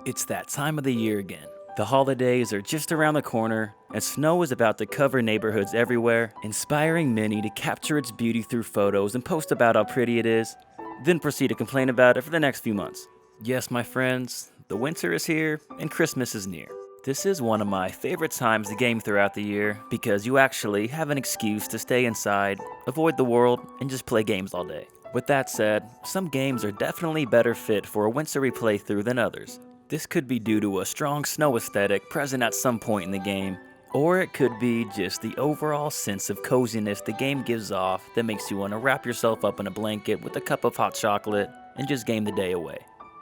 It's that time of the year again. The holidays are just around the corner, and snow is about to cover neighborhoods everywhere, inspiring many to capture its beauty through photos and post about how pretty it is, then proceed to complain about it for the next few months. Yes, my friends, the winter is here and Christmas is near. This is one of my favorite times to game throughout the year because you actually have an excuse to stay inside, avoid the world, and just play games all day. With that said, some games are definitely better fit for a wintry playthrough than others. This could be due to a strong snow aesthetic present at some point in the game, or it could be just the overall sense of coziness the game gives off that makes you want to wrap yourself up in a blanket with a cup of hot chocolate and just game the day away.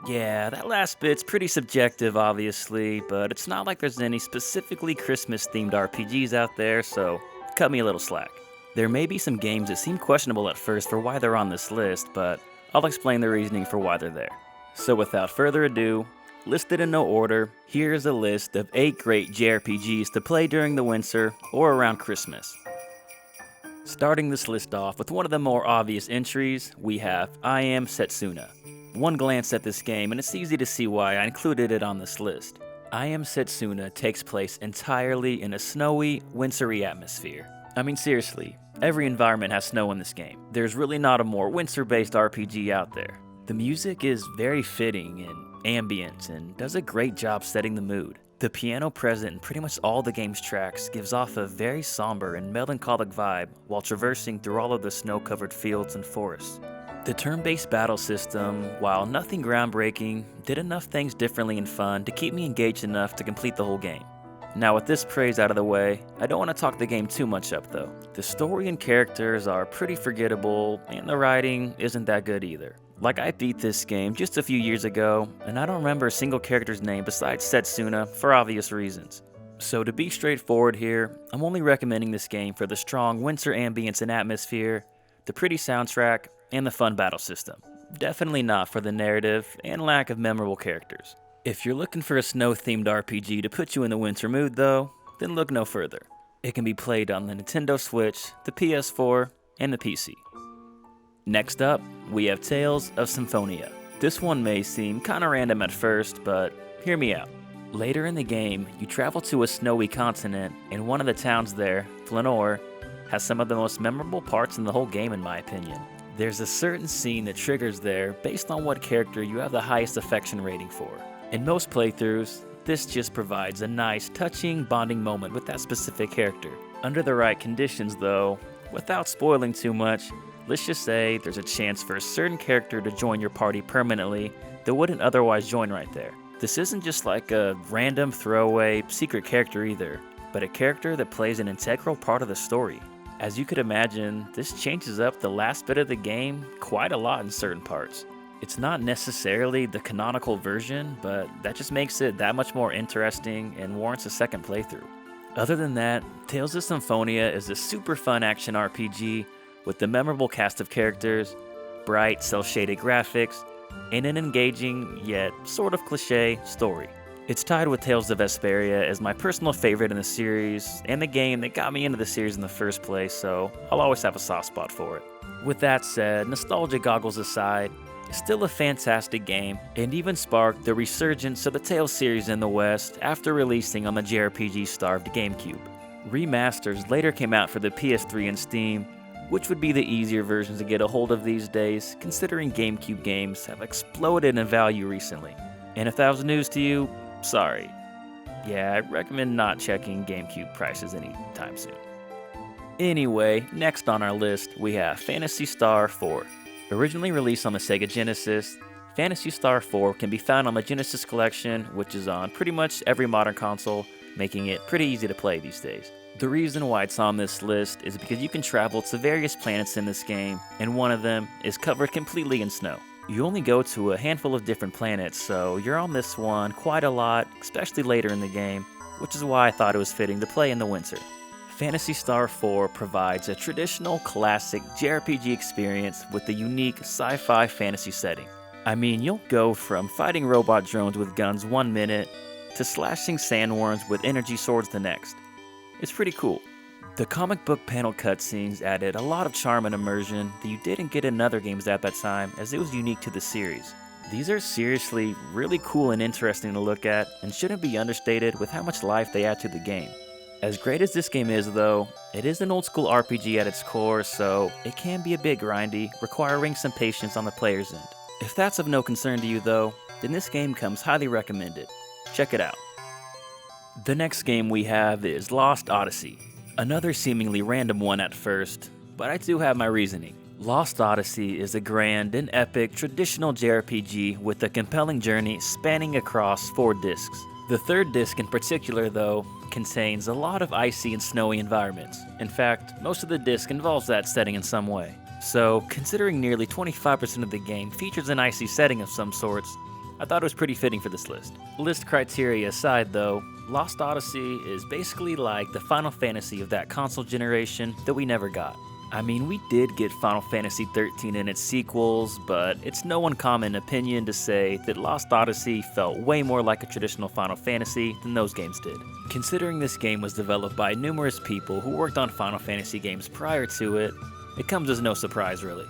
Yeah, that last bit's pretty subjective obviously, but it's not like there's any specifically Christmas-themed RPGs out there, so cut me a little slack. There may be some games that seem questionable at first for why they're on this list, but I'll explain the reasoning for why they're there. So without further ado, listed in no order, here's a list of 8 great JRPGs to play during the winter or around Christmas. Starting this list off with one of the more obvious entries, we have Am Setsuna. One glance at this game and it's easy to see why I included it on this list. Am Setsuna takes place entirely in a snowy, wintry atmosphere. I mean seriously, every environment has snow in this game. There's really not a more winter-based RPG out there. The music is very fitting and ambient and does a great job setting the mood. The piano present in pretty much all the game's tracks gives off a very somber and melancholic vibe while traversing through all of the snow-covered fields and forests. The turn-based battle system, while nothing groundbreaking, did enough things differently and fun to keep me engaged enough to complete the whole game. Now with this praise out of the way, I don't want to talk the game too much up though. The story and characters are pretty forgettable, and the writing isn't that good either. Like I beat this game just a few years ago, and I don't remember a single character's name besides Setsuna for obvious reasons. So to be straightforward here, I'm only recommending this game for the strong winter ambience and atmosphere, the pretty soundtrack, and the fun battle system. Definitely not for the narrative and lack of memorable characters. If you're looking for a snow-themed RPG to put you in the winter mood though, then look no further. It can be played on the Nintendo Switch, the PS4, and the PC. Next up, we have Tales of Symphonia. This one may seem kinda random at first, but hear me out. Later in the game, you travel to a snowy continent, and one of the towns there, Flanor, has some of the most memorable parts in the whole game in my opinion. There's a certain scene that triggers there based on what character you have the highest affection rating for. In most playthroughs, this just provides a nice, touching bonding moment with that specific character. Under the right conditions though, without spoiling too much, let's just say there's a chance for a certain character to join your party permanently that wouldn't otherwise join right there. This isn't just like a random throwaway secret character either, but a character that plays an integral part of the story. As you could imagine, this changes up the last bit of the game quite a lot in certain parts. It's not necessarily the canonical version, but that just makes it that much more interesting and warrants a second playthrough. Other than that, Tales of Symphonia is a super fun action RPG with a memorable cast of characters, bright, cel-shaded graphics, and an engaging, yet sort of cliché, story. It's tied with Tales of Vesperia as my personal favorite in the series, and the game that got me into the series in the first place, so I'll always have a soft spot for it. With that said, nostalgia goggles aside, it's still a fantastic game, and even sparked the resurgence of the Tales series in the West after releasing on the JRPG-starved GameCube. Remasters later came out for the PS3 and Steam, which would be the easier versions to get a hold of these days, considering GameCube games have exploded in value recently. And if that was news to you, sorry. Yeah, I recommend not checking GameCube prices anytime soon. Anyway, next on our list, we have Phantasy Star 4. Originally released on the Sega Genesis, Phantasy Star 4 can be found on the Genesis Collection, which is on pretty much every modern console, making it pretty easy to play these days. The reason why it's on this list is because you can travel to various planets in this game, and one of them is covered completely in snow. You only go to a handful of different planets, so you're on this one quite a lot, especially later in the game, which is why I thought it was fitting to play in the winter. Phantasy Star 4 provides a traditional classic JRPG experience with a unique sci-fi fantasy setting. I mean, you'll go from fighting robot drones with guns one minute to slashing sandworms with energy swords the next. It's pretty cool. The comic book panel cutscenes added a lot of charm and immersion that you didn't get in other games at that time, as it was unique to the series. These are seriously really cool and interesting to look at, and shouldn't be understated with how much life they add to the game. As great as this game is though, it is an old school RPG at its core, so it can be a bit grindy, requiring some patience on the player's end. If that's of no concern to you though, then this game comes highly recommended. Check it out. The next game we have is Lost Odyssey. Another seemingly random one at first, but I do have my reasoning. Lost Odyssey is a grand and epic traditional JRPG with a compelling journey spanning across 4 discs. The third disc in particular, though, contains a lot of icy and snowy environments. In fact, most of the disc involves that setting in some way. So, considering nearly 25% of the game features an icy setting of some sorts, I thought it was pretty fitting for this list. List criteria aside though, Lost Odyssey is basically like the Final Fantasy of that console generation that we never got. I mean, we did get Final Fantasy XIII and its sequels, but it's no uncommon opinion to say that Lost Odyssey felt way more like a traditional Final Fantasy than those games did. Considering this game was developed by numerous people who worked on Final Fantasy games prior to it, it comes as no surprise really.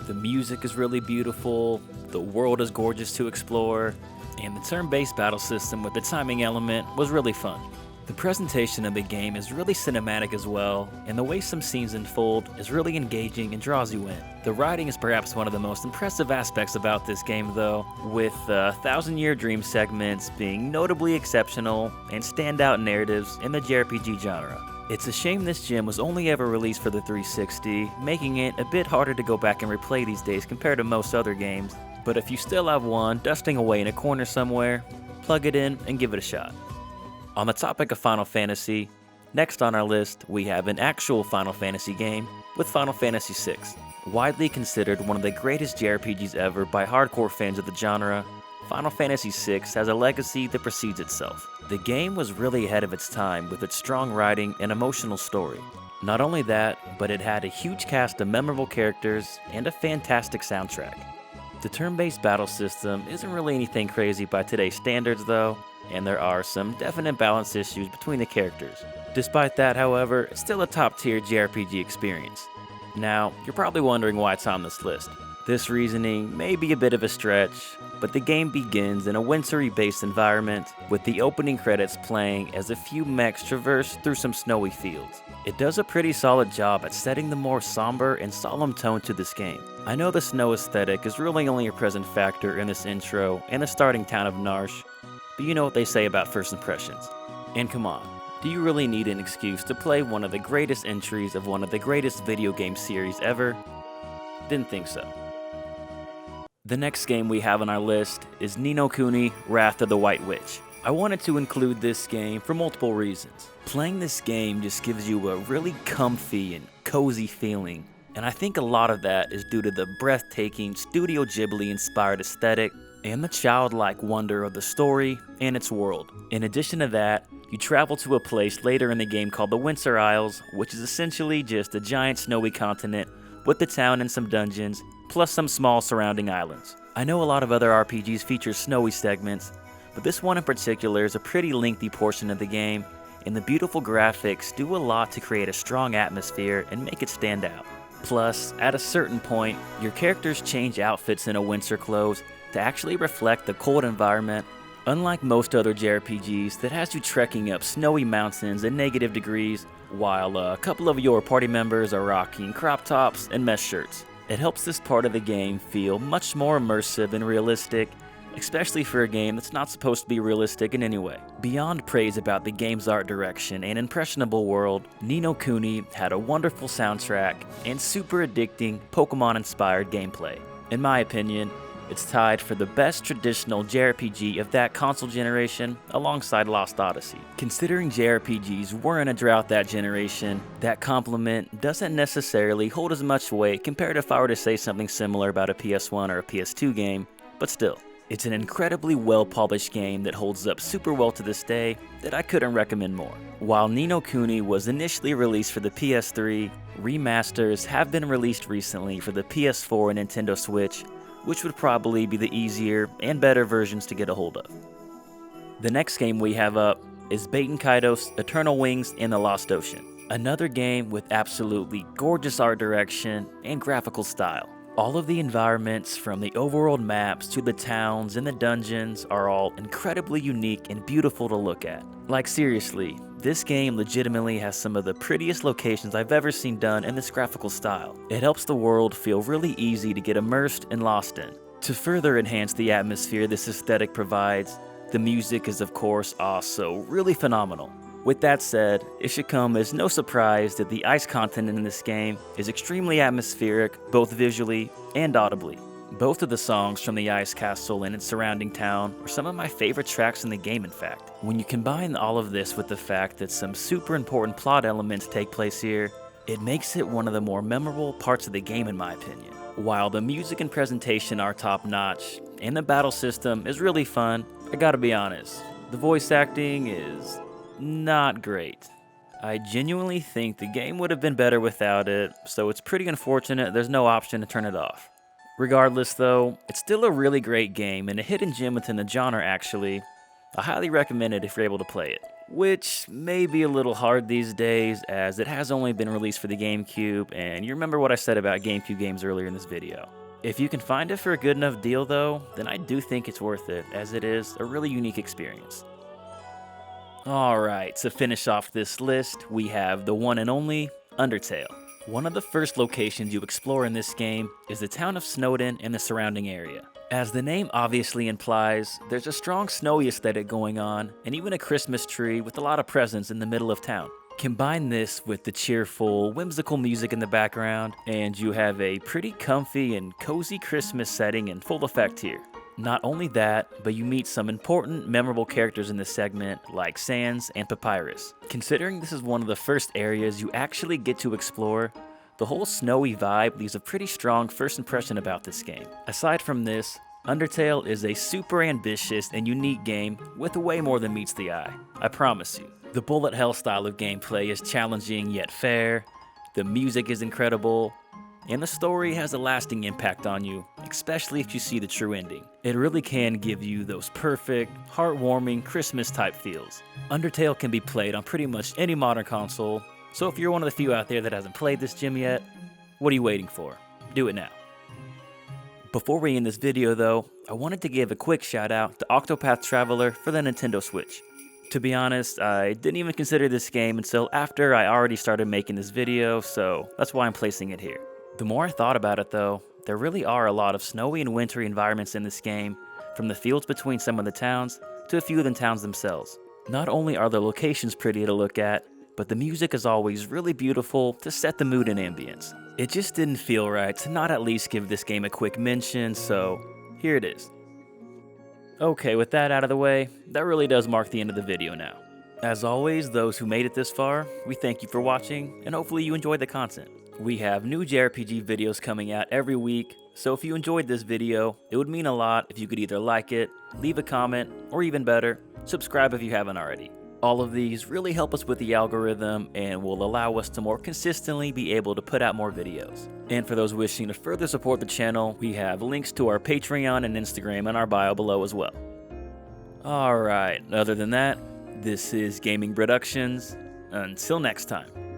The music is really beautiful, the world is gorgeous to explore, and the turn-based battle system with the timing element was really fun. The presentation of the game is really cinematic as well, and the way some scenes unfold is really engaging and draws you in. The writing is perhaps one of the most impressive aspects about this game though, with the Thousand Year Dream segments being notably exceptional and standout narratives in the JRPG genre. It's a shame this gem was only ever released for the 360, making it a bit harder to go back and replay these days compared to most other games, but if you still have one dusting away in a corner somewhere, plug it in and give it a shot. On the topic of Final Fantasy, next on our list we have an actual Final Fantasy game with Final Fantasy VI. Widely considered one of the greatest JRPGs ever by hardcore fans of the genre, Final Fantasy VI has a legacy that precedes itself. The game was really ahead of its time with its strong writing and emotional story. Not only that, but it had a huge cast of memorable characters and a fantastic soundtrack. The turn-based battle system isn't really anything crazy by today's standards though, and there are some definite balance issues between the characters. Despite that, however, it's still a top-tier JRPG experience. Now, you're probably wondering why it's on this list. This reasoning may be a bit of a stretch, but the game begins in a wintry-based environment, with the opening credits playing as a few mechs traverse through some snowy fields. It does a pretty solid job at setting the more somber and solemn tone to this game. I know the snow aesthetic is really only a present factor in this intro and the starting town of Narsh, but you know what they say about first impressions. And come on, do you really need an excuse to play one of the greatest entries of one of the greatest video game series ever? Didn't think so. The next game we have on our list is Ni no Kuni: Wrath of the White Witch. I wanted to include this game for multiple reasons. Playing this game just gives you a really comfy and cozy feeling, and I think a lot of that is due to the breathtaking Studio Ghibli-inspired aesthetic and the childlike wonder of the story and its world. In addition to that, you travel to a place later in the game called the Winter Isles, which is essentially just a giant snowy continent with the town and some dungeons, plus some small surrounding islands. I know a lot of other RPGs feature snowy segments, but this one in particular is a pretty lengthy portion of the game, and the beautiful graphics do a lot to create a strong atmosphere and make it stand out. Plus, at a certain point, your characters change outfits into winter clothes to actually reflect the cold environment, unlike most other JRPGs that has you trekking up snowy mountains in negative degrees, while a couple of your party members are rocking crop tops and mesh shirts. It helps this part of the game feel much more immersive and realistic, especially for a game that's not supposed to be realistic in any way. Beyond praise about the game's art direction and impressionable world, Ni no Kuni had a wonderful soundtrack and super addicting Pokemon-inspired gameplay. In my opinion, it's tied for the best traditional JRPG of that console generation alongside Lost Odyssey. Considering JRPGs were in a drought that generation, that compliment doesn't necessarily hold as much weight compared if I were to say something similar about a PS1 or a PS2 game, but still. It's an incredibly well-polished game that holds up super well to this day that I couldn't recommend more. While Ni no Kuni was initially released for the PS3, remasters have been released recently for the PS4 and Nintendo Switch, which would probably be the easier and better versions to get a hold of. The next game we have up is Baten Kaitos: Eternal Wings in the Lost Ocean. Another game with absolutely gorgeous art direction and graphical style. All of the environments, from the overworld maps to the towns and the dungeons, are all incredibly unique and beautiful to look at. Like seriously, this game legitimately has some of the prettiest locations I've ever seen done in this graphical style. It helps the world feel really easy to get immersed and lost in. To further enhance the atmosphere this aesthetic provides, the music is of course also really phenomenal. With that said, it should come as no surprise that the ice content in this game is extremely atmospheric, both visually and audibly. Both of the songs from the Ice Castle and its surrounding town are some of my favorite tracks in the game, in fact. When you combine all of this with the fact that some super important plot elements take place here, it makes it one of the more memorable parts of the game in my opinion. While the music and presentation are top notch, and the battle system is really fun, I gotta be honest, the voice acting is not great. I genuinely think the game would have been better without it, so it's pretty unfortunate there's no option to turn it off. Regardless though, it's still a really great game and a hidden gem within the genre actually. I highly recommend it if you're able to play it. Which may be a little hard these days as it has only been released for the GameCube, and you remember what I said about GameCube games earlier in this video. If you can find it for a good enough deal though, then I do think it's worth it, as it is a really unique experience. Alright, to finish off this list, we have the one and only Undertale. One of the first locations you explore in this game is the town of Snowdin and the surrounding area. As the name obviously implies, there's a strong snowy aesthetic going on, and even a Christmas tree with a lot of presents in the middle of town. Combine this with the cheerful, whimsical music in the background, and you have a pretty comfy and cozy Christmas setting in full effect here. Not only that, but you meet some important, memorable characters in this segment, like Sans and Papyrus. Considering this is one of the first areas you actually get to explore, the whole snowy vibe leaves a pretty strong first impression about this game. Aside from this, Undertale is a super ambitious and unique game with way more than meets the eye, I promise you. The bullet hell style of gameplay is challenging yet fair, the music is incredible, and the story has a lasting impact on you, especially if you see the true ending. It really can give you those perfect, heartwarming Christmas type feels. Undertale can be played on pretty much any modern console, so if you're one of the few out there that hasn't played this gem yet, what are you waiting for? Do it now. Before we end this video though, I wanted to give a quick shout out to Octopath Traveler for the Nintendo Switch. To be honest, I didn't even consider this game until after I already started making this video, so that's why I'm placing it here. The more I thought about it though, there really are a lot of snowy and wintry environments in this game, from the fields between some of the towns to a few of the towns themselves. Not only are the locations pretty to look at, but the music is always really beautiful to set the mood and ambience. It just didn't feel right to not at least give this game a quick mention, so here it is. Okay, with that out of the way, that really does mark the end of the video now. As always, those who made it this far, we thank you for watching, and hopefully you enjoyed the content. We have new JRPG videos coming out every week, so if you enjoyed this video, it would mean a lot if you could either like it, leave a comment, or even better, subscribe if you haven't already. All of these really help us with the algorithm and will allow us to more consistently be able to put out more videos. And for those wishing to further support the channel, we have links to our Patreon and Instagram in our bio below as well. Alright, other than that, this is Gaming Productions. Until next time.